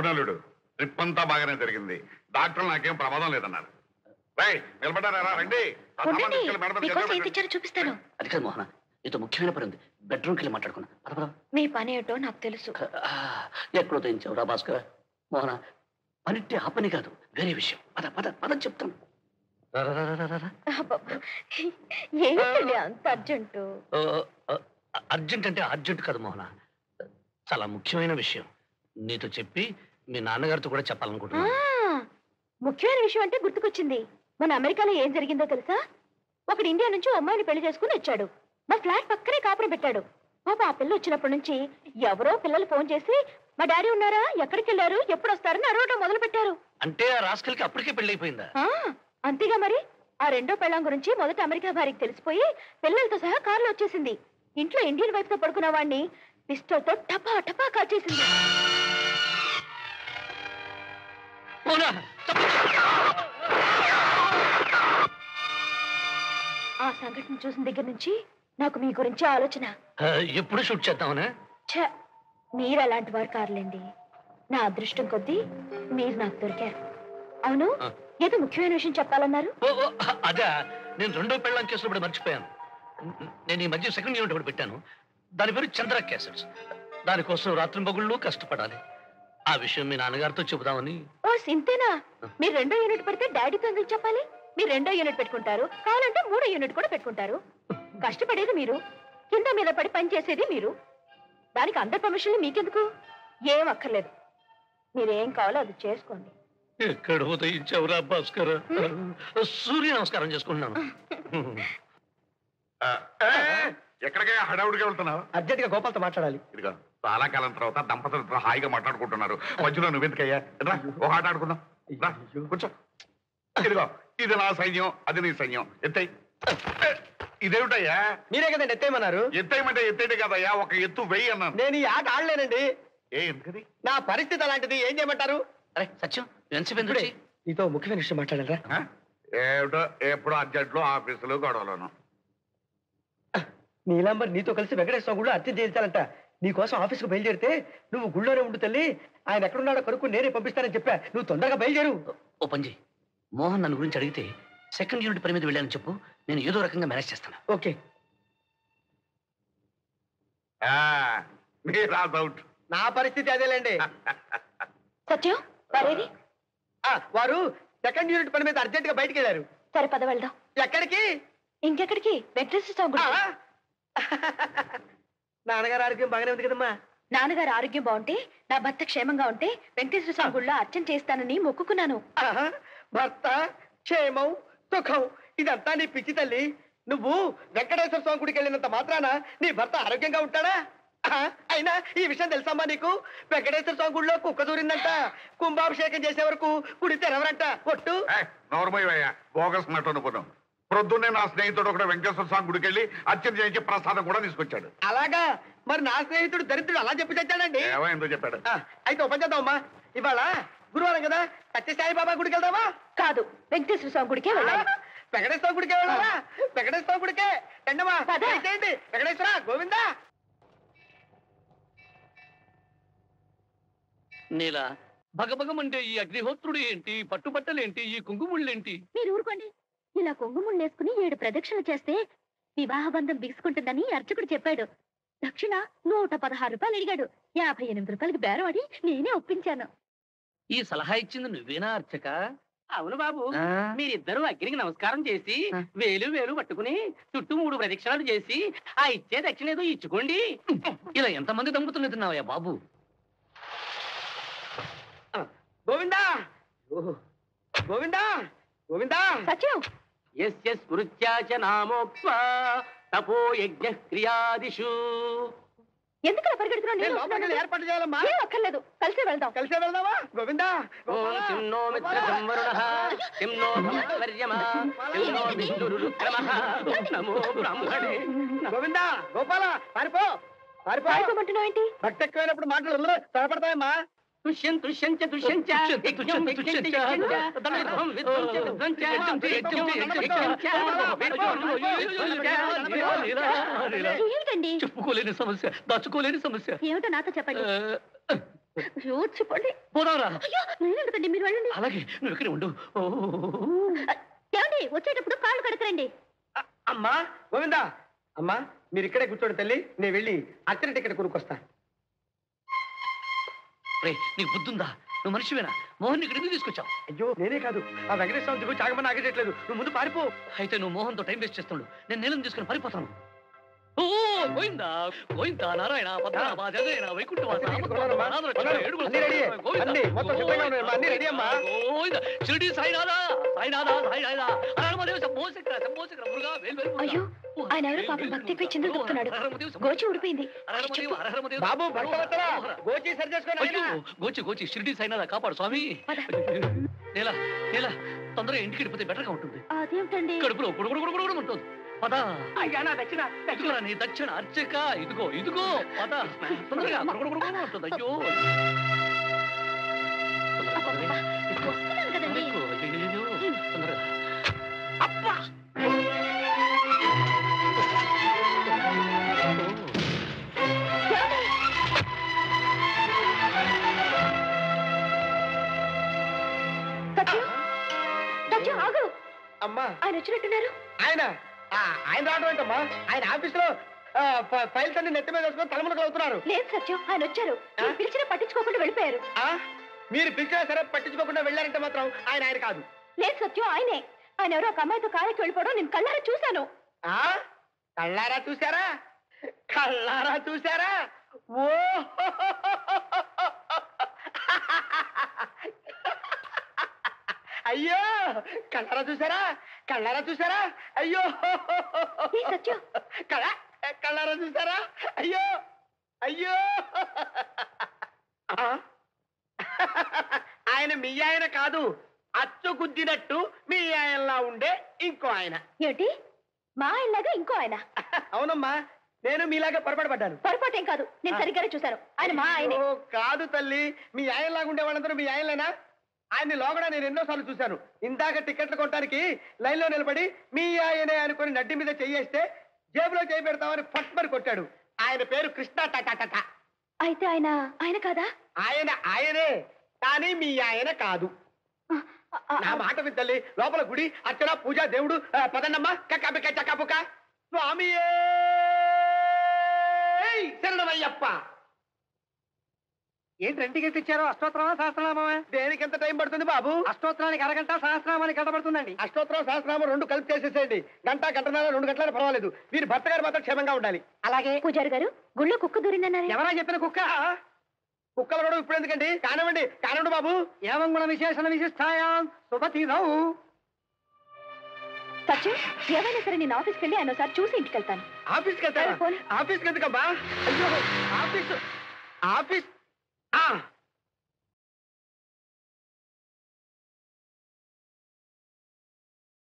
అవునలుడు trip అంతా బాగానే జరిగింది. డాక్టర్ నాకేం ప్రమాదం లేదన్నారు. నిలబడ్డారా? రండి. చూపిస్తాను. అది కాదు మోహన, నీతో ముఖ్యమైన పని ఉంది. బెడ్రూమ్కి వెళ్ళి మాట్లాడుకున్నా. మీ పని ఏటో నాకు తెలుసు. ఎక్కడో తెంచావురా భాస్కర. మోహన, పనిట్టే ఆ పని కాదు, వేరే విషయం. పద పద పద చెప్తాను. అంత అర్జెంటు? అర్జెంట్ అంటే అర్జెంట్ కాదు మోహన, చాలా ముఖ్యమైన విషయం. నీతో చెప్పి మీ నాన్నగారితో కూడా చెప్పాలనుకుంటున్నా. ముఖ్యమైన విషయం అంటే గుర్తుకొచ్చింది. మన అమెరికాలో ఏం జరిగిందో తెలుసా? ఒకడు ఇండియా నుంచి అమ్మాయిని పెళ్లి చేసుకుని వచ్చాడు. మా ఫ్లాట్ పక్కనే కాపురం పెట్టాడు. పాప ఆ పిల్ల వచ్చినప్పటి నుంచి ఎవరో పిల్లలు ఫోన్ చేసి మా డాడీ ఉన్నారా, ఎక్కడికి వెళ్ళారు, ఎప్పుడు వస్తారని అడగడం మొదలు పెట్టారు. అంటే ఆ రాస్కల్కి అప్పటికే పెళ్లి అయిపోయిందా? అంతేగా మరి. ఆ రెండో పెళ్ళాం గురించి మొదట అమెరికా భార్యకి తెలిసిపోయి పిల్లలతో సహా కారులో వచ్చేసింది. ఇంట్లో ఇండియన్ వైఫ్ తో పడుకున్న వాడిని పిస్టల్ తో టపా టపా కాల్చేసింది. ఆ సంఘటన చూసిన దగ్గర నుంచి నాకు మీ గురించి ఆలోచన. ఎప్పుడు షూట్ చేద్దామనే? మీరు అలాంటి వారు కారులేండి. నా అదృష్టం కొద్దీ మీరు నాకు దొరికారు. అవును, ఏదో ముఖ్యమైన విషయం చెప్పాలన్నారు. అదే, నేను రెండో పెళ్ళాం కేసులో కూడా మర్చిపోయాను. నేను ఈ మధ్య సెకండ్ యూనిట్ ఒకటి పెట్టాను. దాని పేరు చంద్ర క్యాసెట్స్. దానికోసం రాత్రి పగుళ్ళు కష్టపడాలి. ఆ విషయం మీ నాన్నగారితో చెబుదామని. ఓ సింతేనా? మీరు రెండో యూనిట్ పెడితే డాడీతో ఎందుకు చెప్పాలి? మీరు రెండో యూనిట్ పెట్టుకుంటారు, కావాలంటే మూడో యూనిట్ కూడా పెట్టుకుంటారు. కష్టపడేది మీరు, కింద మీద పడి పని చేసేది మీరు. దానికి అందరి పర్మిషన్ మీకెందుకు? ఏం అక్కర్లేదు. మీరేం కావాలో అది చేసుకోండి. ఎక్కడ ఉదయించావురా భాస్కర్? సూర్య నమస్కారం చేసుకుంటున్నాను. ఎక్కడికే హడావుడిగా వెళ్తున్నావు? అర్జెంట్ గా గోపాల్తో మాట్లాడాలి. ఇదిగో చాలా కాలం తర్వాత దంపతులతో హాయిగా మాట్లాడుకుంటున్నారు. మధ్యలో నువ్వెందుకయ్యా? ఒక ఆట ఆడుకుందాం. కూర్చో. ఇదిగో, ఇది నా సైన్యం, అది నీ సైన్యం. ఎత్తై. ఇదేమిటయ్యా? మీరే కదండి ఎత్తేయమన్నారు. ఎత్తేయమంటే ఎత్తేటే కదయ్యా, ఒక ఎత్తు వెయ్యి అన్నాను. నేను ఈ ఆట ఆడలేనండి. ఎందుకది? నా పరిస్థితి అలాంటిది. ఏం చేయమంటారు? అరే సత్యం, నీతో ముఖ్యమైన విషయం మాట్లాడారా? ఏమిటో, ఎప్పుడు అర్జెంట్లో ఆఫీసులో గొడవలను. నీలాంబర్ నీతో కలిసి వెంకటేశ్వర గుళ్ళు అర్చన చేయించాలంట. నీకోసం ఆఫీస్కు బయలుదేరితే నువ్వు గుళ్ళోనే ఉండు తల్లి, ఆయన ఎక్కడున్నాడో కనుక్కు నేనే పంపిస్తానని చెప్పా. నువ్వు తొందరగా బయలుదేరు. ఓ పంజీ, మోహన్ నన్ను గురించి అడిగితే సెకండ్ యూనిట్ పని మీద వెళ్ళాలని చెప్పు. నేను ఏదో రకంగా మేనేజ్ చేస్తాను. ఓకే. నా పరిస్థితి అదేలేండి. సత్యం, వారు సెకండ్ యూనిట్ పని మీద అర్జెంట్ గా బయటికి వెళ్ళారు. సరే పద వెళ్దాం. ఎక్కడికి? ఇంకెక్కడికి? వెంకటేశ్వర స్వామి. నాన్నగారు ఆరోగ్యం బాగానే ఉంది కదమ్మా. నాన్నగారు ఆరోగ్యం బాగుంటే, నా భర్త క్షేమంగా ఉంటే వెంకటేశ్వర స్వామి గుళ్ళో అర్చన చేస్తానని మొక్కుకున్నాను. భర్త క్షేమం సుఖం ఇదంతా నీ పిచ్చి తల్లి. నువ్వు వెంకటేశ్వర స్వామి గుడికి వెళ్ళినంత మాత్రాన నీ భర్త ఆరోగ్యంగా ఉంటాడా? అయినా ఈ విషయం తెలుసమ్మా నీకు? వెంకటేశ్వర స్వామి గుడిలో కుక్క దూరిందంట. కుంభాభిషేకం చేసే వరకు గుడి తెరవరంట. ఒట్టు. బోగస్ మాట అనుకున్నాం. ప్రొద్దున్నే నా స్నేహితుడు ఒకటి వెంకటేశ్వర స్వామి గుడికి వెళ్ళి అర్చన చేయించి ప్రసాదం కూడా తీసుకొచ్చాడు. అలాగా? మరి నా స్నేహితుడు దరిద్రుడు అలా చెప్పి తెచ్చాడండి. ఎందుకు చెప్పాడు? అయితే ఓపెన్ చేద్దామా? ఇవాళ గురువారం కదా, సత్యసాయి బాబా గుడికి వెళ్దామా? కాదు, వెంకటేశ్వర స్వామి గుడికే వెళ్ళాలి. వెంకటేశ్వర గుడికే వెళ్ళాలా? వెంకటేశ్వర గుడికే రండమ్మా. చేయండి. వెంకటేశ్వర గోవిందా. నీలా భగభగమంటే ఈ అగ్నిహోత్రుడు ఏంటి, పట్టుబట్టలేంటి, ఈ కుంకుముళ్ళేంటి? మీరు ఊరుకోండి. ఇలా కుంకుముళ్ళు వేసుకుని 7 ప్రదక్షిణలు చేస్తే వివాహ బంధం బిగుసుకుంటుందని అర్చకుడు చెప్పాడు. దక్షిణ 116 రూపాయలు అడిగాడు. 58 రూపాయలకి బేరం ఆడి నేనే ఒప్పించాను. ఈ సలహా ఇచ్చింది నువ్వేనా అర్చక? అవును బాబు. మీరిద్దరూ అగ్నికి నమస్కారం చేసి వేలు వేలు పట్టుకుని చుట్టూ 3 ప్రదక్షిణాలు చేసి ఆ ఇచ్చే దక్షిణ ఏదో ఇచ్చుకోండి. ఇలా ఎంతమంది దంపతులు తిన్నావయ్యా బాబు? గోవిందా గోవిందా గోవిందా. సత్యం. యస్య స్మృత్యాచ నామోక్త్వా తపో యజ్ఞ క్రియాదిషు. ఎందుకలా పరిగెడుతున్నావు? ఏర్పాటు చేయాలమ్మా. అక్కర్లేదు, కలిసే వెళ్దాం. కలిసే వెళ్దామా? గోవిందా. ఓం కిన్నో మిత్ర సంవరుణః కిన్నో సంవర్యమా కిన్నో విష్ణురుక్రమః నమో బ్రహ్మణే. గోవిందా గోపాల పారిపో. పారిపోమంటున్నావు ఏంటి? భక్తి ఎక్కువైనప్పుడు మాటలు తడపడతాయమ్మా. తుష్యం తుష్యంచ తుష్యంచ యజ్ఞం యజ్ఞంచ విధ్వం విధ్వంచ విధ్వంచ ఏంటండి? చెప్పుకోలేని సమస్య, దాచుకోలేని సమస్య. ఏమిటో నాతో చెప్పండి. చెప్పండి. పోదాంరా. అయ్యో నేనెందుకండి, మీరు వెళ్ళండి. అలాగే నువ్వు ఇక్కడే ఉండు. ఏమండి వచ్చేటప్పుడు కాళ్ళు కడకరండి. అమ్మా గోవిందా, అమ్మా మీరు ఇక్కడే కూర్చోండి తల్లి, నేను వెళ్ళి అత్తని టికెట్ కొనుక్కొస్తా. రే నీకు బుద్ధుందా? నువ్వు మనిషివేనా? మోహన్ ఇక్కడ ఎందుకు తీసుకొచ్చావు? అయ్యో నేనే కాదు, ఆ వెంకటేశ్వర దిగు చాగమని ఆగట్లేదు. నువ్వు ముందు పారిపో. అయితే నువ్వు మోహన్తో టైం వేస్ట్ చేస్తున్నాడు. నేను నీళ్ళని తీసుకుని పారిపోతాను. ఓ గోవిందా గోవిందా నారాయణ పద్మనాభ జగదేన వైకుంఠవాస అన్ని రెడీ, అన్ని మొత్తం సిద్ధంగా ఉన్నాయి. అన్ని రెడీ అమ్మా. గోవిందా షిరిడి సాయినాథా సాయినాథా సాయినాథా హరమదేవ శంభో శంకర శంభో శంకర మురుగా వేల్ వేల్ అయ్యో ఆయన ఎవరో పాపం భక్తిపై చిందులు తొక్కుతున్నాడు. గోచి ఊడిపోయింది. బాబు భక్తవత్సలా, గోచి సరి చేసుకోండి. గోచి గోచి షిరిడి సాయినాథా కాపాడు స్వామి. నేలా నేలా తొందరగా ఇంటికి వెళ్ళిపోతే బెటర్ గా ఉంటుంది. అదేమిటండి? కడుపులో గుడుగుడు ఉంటుంది. పద. అయ్యా నా దక్షిణ, ఇదిగో నీ దక్షిణ అర్చక. ఇదిగో ఇదిగో పద తొందరగా గుడుగుడు ఉంటుంది. అయ్యో వస్తున్నాను కదండి. అయ్యో తొందరగా. అబ్బా ఆగు. అమ్మా ఆయన వచ్చినట్టున్నారు. ఆయన రావడం ఏంటమ్మా? ఆయన ఆఫీస్ లో ఫైల్స్ అన్ని నెత్తి మీద వేసుకొని తలమునకలు అవుతున్నారు. లేదు సత్యం, ఆయన వచ్చారు. మీరు పిలిచినా పట్టించుకోకుండా వెళ్ళిపోయారు. మీరు పిలిచినా సరే పట్టించుకోకుండా వెళ్ళారంటే మాత్రం ఆయన కాదు. లేదు సత్యం, ఆయనే. ఆయన ఎవరో ఒక అమ్మాయితో కారెక్కి వెళ్ళిపోవడం నేను కళ్ళారా చూశాను. కళ్ళారా చూసారా? కళ్ళారా చూసారా? ఓ అయ్యో కళ్ళారా చూసారా? కళ్ళారా చూసారా? అయ్యో సత్యం కళ్ళారా చూసారా? అయ్యో అయ్యో ఆయన మీ ఆయన కాదు, అచ్చు గుద్దినట్టు మీ ఆయనలా ఉండే ఇంకో ఆయన. ఏంటి మా ఆయనలాగా ఇంకో ఆయన? అవునమ్మా, నేను మీలాగా పొరపాటు పొరపాటేం కాదు, నేను సరిగ్గానే చూశాను. ఆయన మా ఆయనే. కాదు తల్లి, మీ ఆయనలాగా ఉండే వాళ్ళందరూ మీ ఆయనలేనా? ఆయన్ని లోగడా నేను ఎన్నోసార్లు చూశాను. ఇందాక టికెట్లు కొనడానికి లైన్ లో నిలబడి మీ ఆయనే అనుకుని నడ్డి మీద చెయ్యేస్తే జేబులో చేయి పెడతామని ఫట్మని కొట్టాడు. ఆయన పేరు కృష్ణ టట. అయితే ఆయన ఆయన కాదా? ఆయనే, కానీ మీ ఆయన కాదు. నా మాట విద్దల్లి, లోపల గుడి అర్చన పూజ దేవుడు పదన్నమ్మ కక్కబిక్క చక్కపుక్క స్వామి శరణమయ్యప్ప. ఏంటి రెండుకి తెచ్చారు? అష్టోత్తరమా సహస్రనామా? దేనికి ఎంత టైం పడుతుంది బాబు? అష్టోత్తరానికి అరగంట, సహస్రనామానికి గంట పడుతుందండి. అష్టోత్తరం సహస్రనామం రెండు కలిపి చేసేసేయండి. గంటన్నర 2 గంటల పర్వాలేదు. వీరి భర్త గారు మాత్రం క్షేమంగా ఉండాలి. అలాగే. పూజారి గారు, గుళ్ళో కుక్క దూరిందన్నారు. ఎవరా చెప్పిన కుక్క? కుక్కలు కూడా ఇప్పుడు ఎందుకండి? కానివ్వండి బాబు. ఏవం గుణ విశేషణ విశిష్టాయాం శుభతీరౌ. సత్యం, ఏమైనా సరే నేను ఆఫీస్కి వెళ్ళి ఆయన ఒకసారి చూసి ఇంటికి వెళ్తాను. ఆఫీస్కి వెళ్తాను? ఆఫీస్కి ఎందుకమ్మా? అయ్యో ఆఫీస్